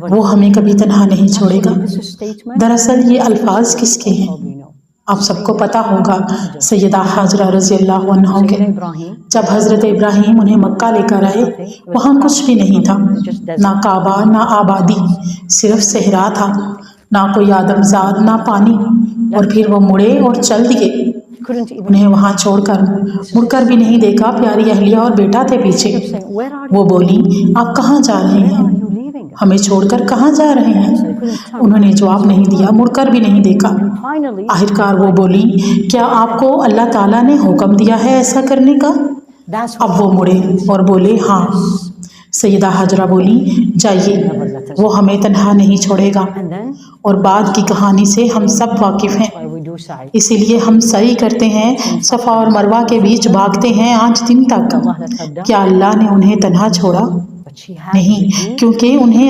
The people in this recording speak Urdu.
وہ ہمیں کبھی تنہا نہیں چھوڑے گا۔ دراصل یہ الفاظ کس کے ہیں؟ آپ سب کو پتا ہوگا، سیدہ حاجرہ رضی اللہ عنہا کے۔ جب حضرت ابراہیم انہیں مکہ لے کر آئے، وہاں کچھ بھی نہیں تھا، نہ کعبہ، نہ آبادی، صرف صحرا تھا، نہ کوئی آدمزاد، نہ پانی، اور پھر وہ مڑے اور چل دیے۔ انہیں وہاں چھوڑ کر مڑ کر بھی نہیں دیکھا، پیاری اہلیہ اور بیٹا تھے پیچھے۔ وہ بولی، آپ کہاں جا رہے ہیں؟ ہمیں چھوڑ کر کہاں جا رہے ہیں؟ انہوں نے جواب نہیں دیا، مڑ کر بھی نہیں دیکھا۔ آخرکار وہ بولی، کیا آپ کو اللہ تعالیٰ نے حکم دیا ہے ایسا کرنے کا؟ اب وہ مڑے اور بولے، ہاں۔ سیدہ حاجرہ بولی، جائیے، وہ ہمیں تنہا نہیں چھوڑے گا۔ اور بعد کی کہانی سے ہم سب واقف ہیں، اسی لیے ہم سعی کرتے ہیں، صفا اور مروہ کے بیچ بھاگتے ہیں آج دن تک۔ کیا اللہ نے انہیں تنہا چھوڑا؟ نہیں، کیونکہ انہیں